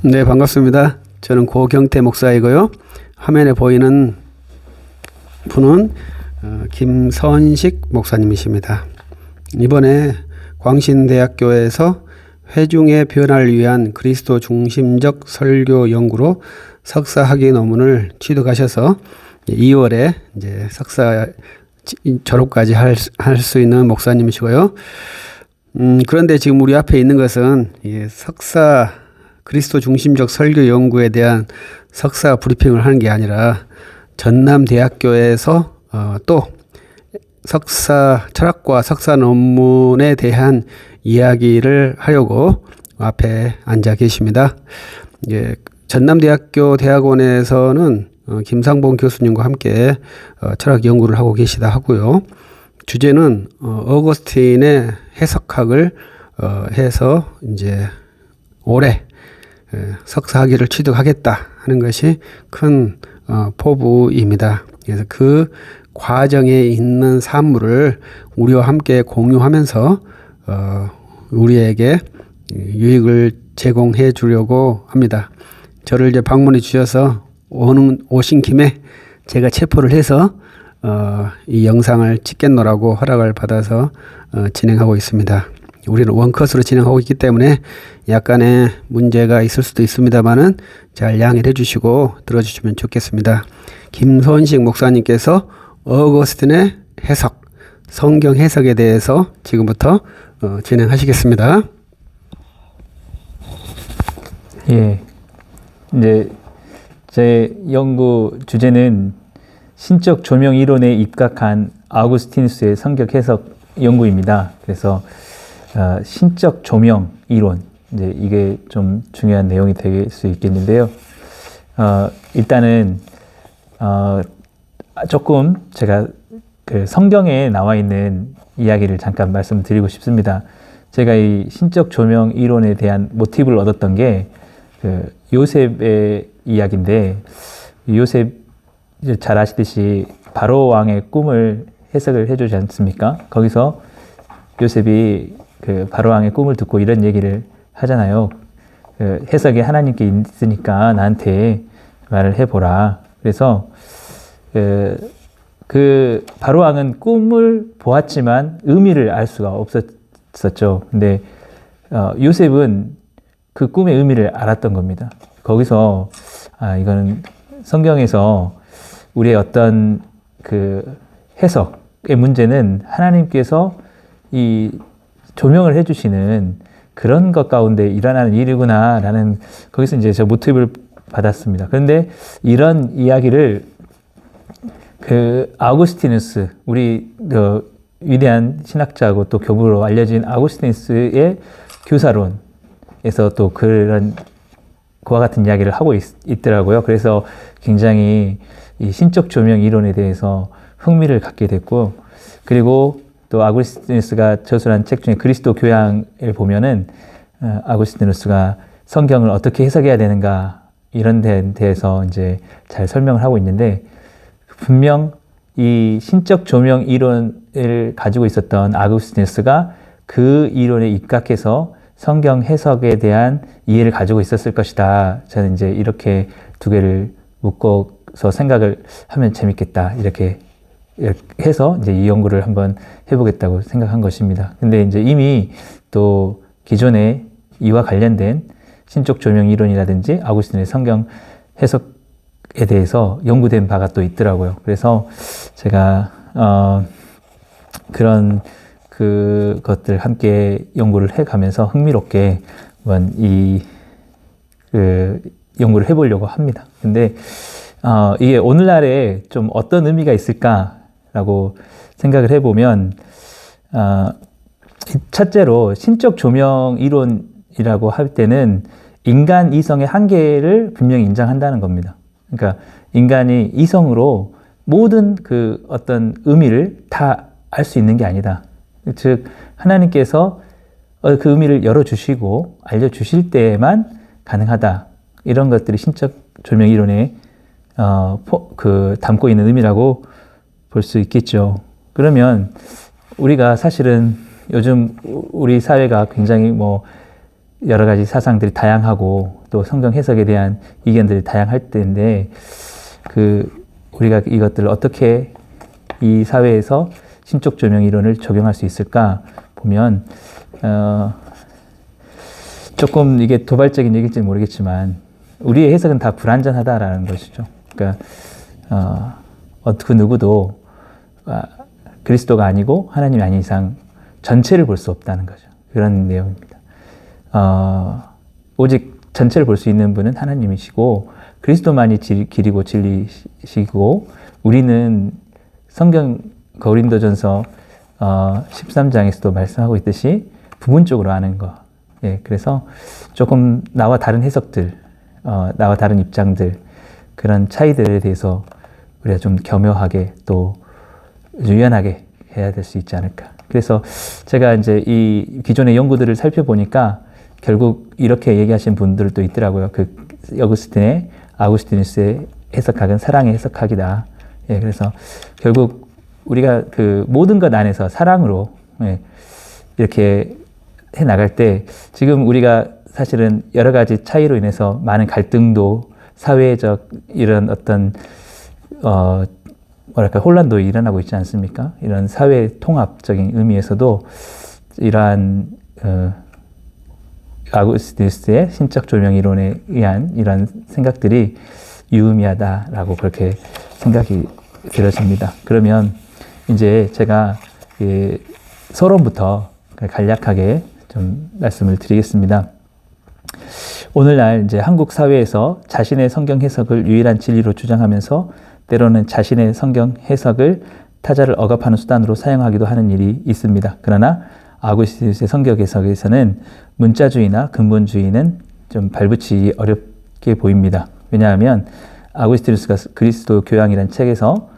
네, 반갑습니다. 저는 고경태 목사이고요. 화면에 보이는 분은 김선식 목사님이십니다. 이번에 광신대학교에서 회중의 변화를 위한 그리스도 중심적 설교 연구로 석사 학위 논문을 취득하셔서 2월에 이제 석사 졸업까지 할 수 있는 목사님이시고요. 그런데 지금 우리 앞에 있는 것은 석사 그리스도 중심적 설교 연구에 대한 석사 브리핑을 하는 게 아니라 전남대학교에서 또 석사 철학과 석사 논문에 대한 이야기를 하려고 앞에 앉아 계십니다. 전남대학교 대학원에서는 김상봉 교수님과 함께 철학 연구를 하고 계시다 하고요. 주제는 어거스틴의 해석학을 해서 이제 올해 석사 학위를 취득하겠다 하는 것이 큰 포부입니다. 그래서 그 과정에 있는 산물을 우리와 함께 공유하면서 우리에게 유익을 제공해 주려고 합니다. 저를 이제 방문해 주셔서 오신 김에 제가 체포를 해서 이 영상을 찍겠노라고 허락을 받아서 진행하고 있습니다. 우리는 원컷으로 진행하고 있기 때문에 약간의 문제가 있을 수도 있습니다만은 잘 양해해 주시고 들어주시면 좋겠습니다. 김선식 목사님께서 어거스틴의 해석, 성경 해석에 대해서 지금부터 진행하시겠습니다. 예, 이제 제 연구 주제는 신적 조명 이론에 입각한 아우구스티누스의 성경 해석 연구입니다. 그래서 신적 조명 이론, 이제 이게 좀 중요한 내용이 될 수 있겠는데요. 일단은 조금 제가 그 성경에 나와 있는 이야기를 잠깐 말씀드리고 싶습니다. 제가 이 신적 조명 이론에 대한 모티브를 얻었던 게 그 요셉의 이야기인데, 요셉 잘 아시듯이 바로 왕의 꿈을 해석을 해주지 않습니까? 거기서 요셉이 그 바로 왕의 꿈을 듣고 이런 얘기를 하잖아요. 그 해석이 하나님께 있으니까 나한테 말을 해보라. 그래서 그 바로 왕은 꿈을 보았지만 의미를 알 수가 없었죠. 근데 요셉은 그 꿈의 의미를 알았던 겁니다. 거기서 이거는 성경에서 우리의 어떤 그 해석의 문제는 하나님께서 이 조명을 해주시는 그런 것 가운데 일어나는 일이구나 라는, 거기서 이제 저 모티브를 받았습니다. 그런데 이런 이야기를 그 아우구스티누스, 우리 위대한 신학자고 또 교부로 알려진 아우구스티누스의 교사론에서 또 그런 그와 같은 이야기를 하고 있더라고요. 그래서 굉장히 이 신적 조명 이론에 대해서 흥미를 갖게 됐고, 그리고 또 아구스티누스가 저술한 책 중에 그리스도 교양을 보면은 아구스티누스가 성경을 어떻게 해석해야 되는가 이런 데에 대해서 이제 잘 설명을 하고 있는데, 분명 이 신적 조명 이론을 가지고 있었던 아구스티누스가 그 이론에 입각해서 성경 해석에 대한 이해를 가지고 있었을 것이다. 저는 이제 이렇게 두 개를 묶어서 생각을 하면 재밌겠다. 이렇게 해서 이제 이 연구를 한번 해보겠다고 생각한 것입니다. 근데 이제 이미 또 기존에 이와 관련된 신적 조명 이론이라든지 아구스틴의 성경 해석에 대해서 연구된 바가 또 있더라고요. 그래서 제가 그런 그것들 함께 연구를 해가면서 흥미롭게 한번 연구를 해보려고 합니다. 근데 이게 오늘날에 좀 어떤 의미가 있을까라고 생각을 해보면, 첫째로 신적 조명 이론이라고 할 때는 인간 이성의 한계를 분명히 인정한다는 겁니다. 그러니까 인간이 이성으로 모든 그 어떤 의미를 다 알 수 있는 게 아니다. 즉 하나님께서 그 의미를 열어주시고 알려주실 때에만 가능하다. 이런 것들이 신적 조명 이론에 담고 있는 의미라고 볼 수 있겠죠. 그러면 우리가 사실은 요즘 우리 사회가 굉장히 뭐 여러 가지 사상들이 다양하고 또 성경 해석에 대한 의견들이 다양할 때인데 우리가 이것들을 어떻게 이 사회에서 신적 조명 이론을 적용할 수 있을까 보면 조금 이게 도발적인 얘기일지 모르겠지만 우리의 해석은 다 불완전하다라는 것이죠. 그러니까 그 누구도 그리스도가 아니고 하나님이 아닌 이상 전체를 볼 수 없다는 거죠. 그런 내용입니다. 오직 전체를 볼 수 있는 분은 하나님이시고 그리스도만이 길이고 진리시고 우리는 성경 고린도전서 13장에서도 말씀하고 있듯이 부분적으로 아는 거. 예, 그래서 조금 나와 다른 해석들, 나와 다른 입장들, 그런 차이들에 대해서 우리가 좀 겸허하게 또 유연하게 해야 될 수 있지 않을까. 그래서 제가 이제 이 기존의 연구들을 살펴보니까 결국 이렇게 얘기하신 분들도 있더라고요. 아구스티누스의 해석학은 사랑의 해석학이다. 예, 그래서 결국 우리가 모든 것 안에서 사랑으로 이렇게 해 나갈 때 지금 우리가 사실은 여러 가지 차이로 인해서 많은 갈등도 사회적 이런 어떤 혼란도 일어나고 있지 않습니까? 이런 사회 통합적인 의미에서도 이러한 아구스티누스의 신적 조명 이론에 의한 이런 생각들이 유의미하다라고 그렇게 생각이 들어집니다. 그러면 이제 제가 서론부터 간략하게 좀 말씀을 드리겠습니다. 오늘날 이제 한국 사회에서 자신의 성경 해석을 유일한 진리로 주장하면서 때로는 자신의 성경 해석을 타자를 억압하는 수단으로 사용하기도 하는 일이 있습니다. 그러나 아구스티누스의 성경 해석에서는 문자주의나 근본주의는 좀 발붙이기 어렵게 보입니다. 왜냐하면 아구스티누스가 그리스도 교양이라는 책에서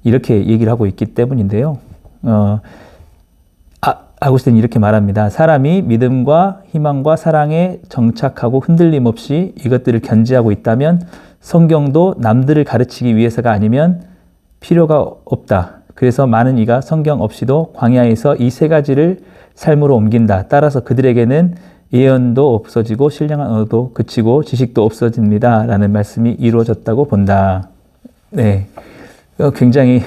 이렇게 얘기를 하고 있기 때문인데요. 아구스틴은 이렇게 말합니다. 사람이 믿음과 희망과 사랑에 정착하고 흔들림 없이 이것들을 견지하고 있다면 성경도 남들을 가르치기 위해서가 아니면 필요가 없다. 그래서 많은 이가 성경 없이도 광야에서 이 세 가지를 삶으로 옮긴다. 따라서 그들에게는 예언도 없어지고 신령한 언어도 그치고 지식도 없어집니다. 라는 말씀이 이루어졌다고 본다. 네, 굉장히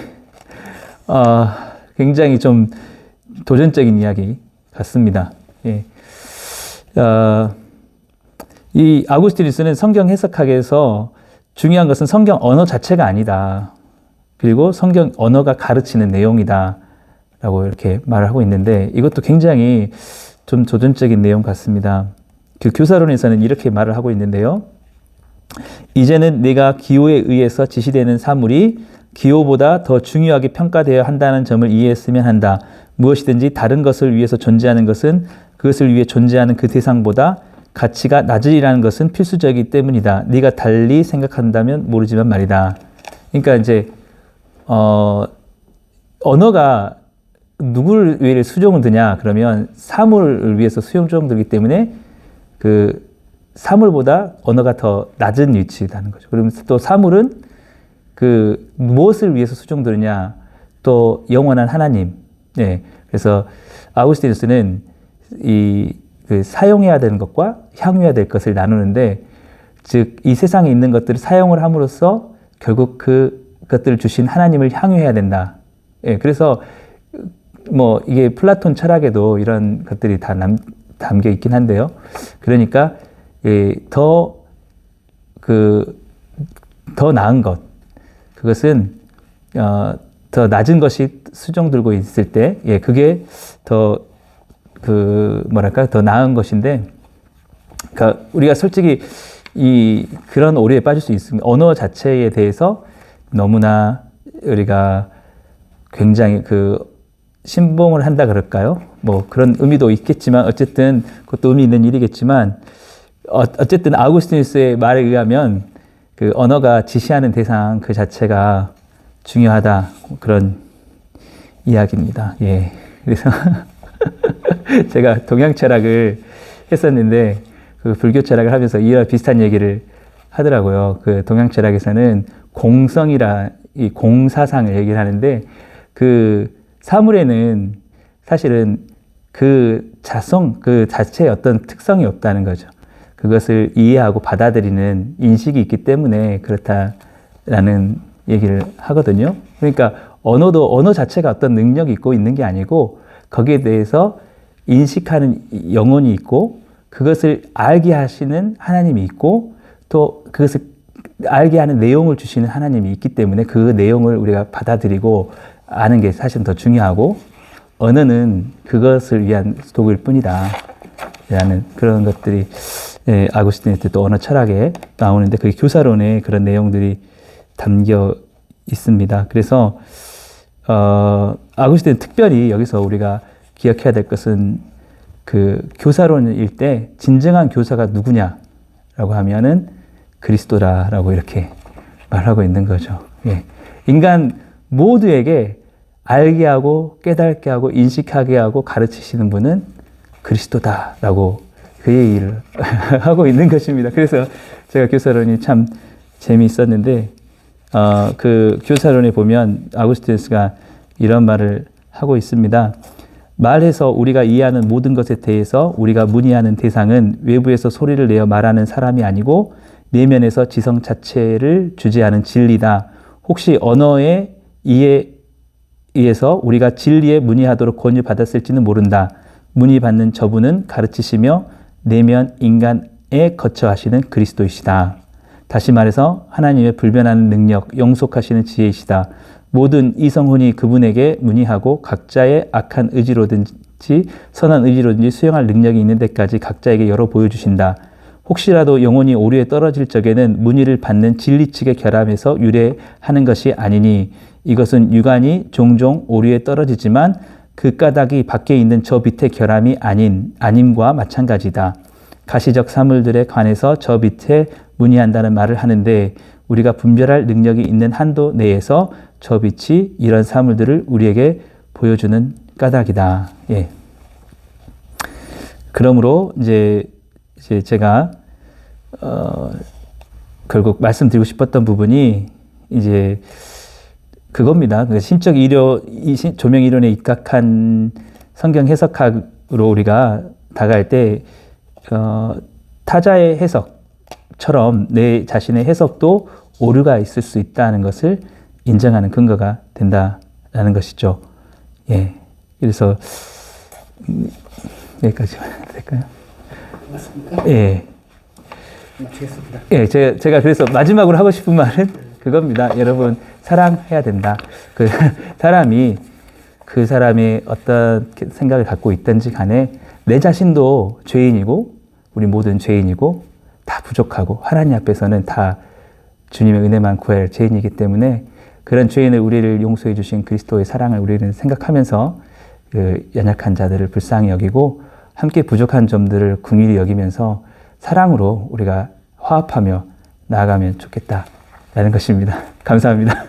좀 도전적인 이야기 같습니다. 예. 이 아구스티누스는 성경 해석학에서 중요한 것은 성경 언어 자체가 아니다. 그리고 성경 언어가 가르치는 내용이다. 라고 이렇게 말을 하고 있는데 이것도 굉장히 좀 도전적인 내용 같습니다. 교사론에서는 이렇게 말을 하고 있는데요. 이제는 내가 기호에 의해서 지시되는 사물이 기호보다 더 중요하게 평가되어야 한다는 점을 이해했으면 한다. 무엇이든지 다른 것을 위해서 존재하는 것은 그것을 위해 존재하는 그 대상보다 가치가 낮으리라는 것은 필수적이기 때문이다. 네가 달리 생각한다면 모르지만 말이다. 그러니까 이제 언어가 누구를 위해 수종을 드냐 그러면 사물을 위해서 수종을 들기 때문에 그 사물보다 언어가 더 낮은 위치라는 거죠. 그러면서 또 사물은 그 무엇을 위해서 수종들으냐 또 영원한 하나님. 네. 그래서 아구스티누스는 그 사용해야 되는 것과 향유해야 될 것을 나누는데 즉 이 세상에 있는 것들을 사용을 함으로써 결국 그것들을 주신 하나님을 향유해야 된다. 예. 그래서 뭐 이게 플라톤 철학에도 이런 것들이 다 담겨 있긴 한데요. 그러니까 더 나은 것 그것은 더 낮은 것이 수종들고 있을 때, 그게 더 더 나은 것인데, 그러니까 우리가 솔직히 그런 오류에 빠질 수 있습니다. 언어 자체에 대해서 너무나 우리가 굉장히 신봉을 한다 그럴까요? 뭐 그런 의미도 있겠지만 어쨌든 그것도 의미 있는 일이겠지만 어쨌든 아구스티누스의 말에 의하면 그 언어가 지시하는 대상 그 자체가 중요하다 그런 이야기입니다. 예. 그래서 제가 동양 철학을 했었는데 그 불교 철학을 하면서 이와 비슷한 얘기를 하더라고요. 그 동양 철학에서는 이 공사상을 얘기를 하는데 그 사물에는 사실은 그 자체의 어떤 특성이 없다는 거죠. 그것을 이해하고 받아들이는 인식이 있기 때문에 그렇다라는 얘기를 하거든요. 그러니까 언어 자체가 어떤 능력이 있고 있는 게 아니고 거기에 대해서 인식하는 영혼이 있고 그것을 알게 하시는 하나님이 있고 또 그것을 알게 하는 내용을 주시는 하나님이 있기 때문에 그 내용을 우리가 받아들이고 아는 게 사실은 더 중요하고 언어는 그것을 위한 도구일 뿐이다 라는 그런 것들이 아구스틴의 또 언어 철학에 나오는데 그게 교사론에 그런 내용들이 담겨 있습니다. 그래서 아구스틴은 특별히 여기서 우리가 기억해야 될 것은 그 교사론일 때 진정한 교사가 누구냐라고 하면은 그리스도라라고 이렇게 말하고 있는 거죠. 예. 인간 모두에게 알게 하고 깨닫게 하고 인식하게 하고 가르치시는 분은 그리스도다라고 그 얘기를 하고 있는 것입니다. 그래서 제가 교사론이 참 재미있었는데 그 교사론에 보면 아구스티누스가 이런 말을 하고 있습니다. 말해서 우리가 이해하는 모든 것에 대해서 우리가 문의하는 대상은 외부에서 소리를 내어 말하는 사람이 아니고 내면에서 지성 자체를 주재하는 진리다. 혹시 언어의 이해에서 우리가 진리에 문의하도록 권유받았을지는 모른다. 문의받는 저분은 가르치시며 내면 인간에 거쳐 하시는 그리스도이시다. 다시 말해서 하나님의 불변하는 능력, 영속하시는 지혜이시다. 모든 이성혼이 그분에게 문의하고 각자의 악한 의지로든지 선한 의지로든지 수용할 능력이 있는 데까지 각자에게 열어 보여주신다. 혹시라도 영혼이 오류에 떨어질 적에는 문의를 받는 진리 측의 결함에서 유래하는 것이 아니니 이것은 유관이 종종 오류에 떨어지지만 그 까닭이 밖에 있는 저 밑의 결함이 아님과 마찬가지다. 가시적 사물들에 관해서 저 밑에 문의한다는 말을 하는데 우리가 분별할 능력이 있는 한도 내에서 저 빛이 이런 사물들을 우리에게 보여주는 까닭이다. 예. 그러므로 이제 제가 결국 말씀드리고 싶었던 부분이 이제 그겁니다. 신적 조명 이론에 입각한 성경 해석학으로 우리가 다가갈 때 타자의 해석처럼 내 자신의 해석도 오류가 있을 수 있다는 것을 인정하는 근거가 된다라는 것이죠. 예. 그래서 여기까지만 해도 될까요? 맞습니까? 예. 맞겠습니다. 예, 제가 그래서 마지막으로 하고 싶은 말은 그겁니다. 여러분, 사랑해야 된다. 그 사람이 그 사람이 어떤 생각을 갖고 있든지 간에 내 자신도 죄인이고 우리 모든 죄인이고 다 부족하고 하나님 앞에서는 다 주님의 은혜만 구할 죄인이기 때문에 그런 죄인을 우리를 용서해 주신 그리스도의 사랑을 우리는 생각하면서 그 연약한 자들을 불쌍히 여기고 함께 부족한 점들을 긍휼히 여기면서 사랑으로 우리가 화합하며 나아가면 좋겠다라는 것입니다. 감사합니다.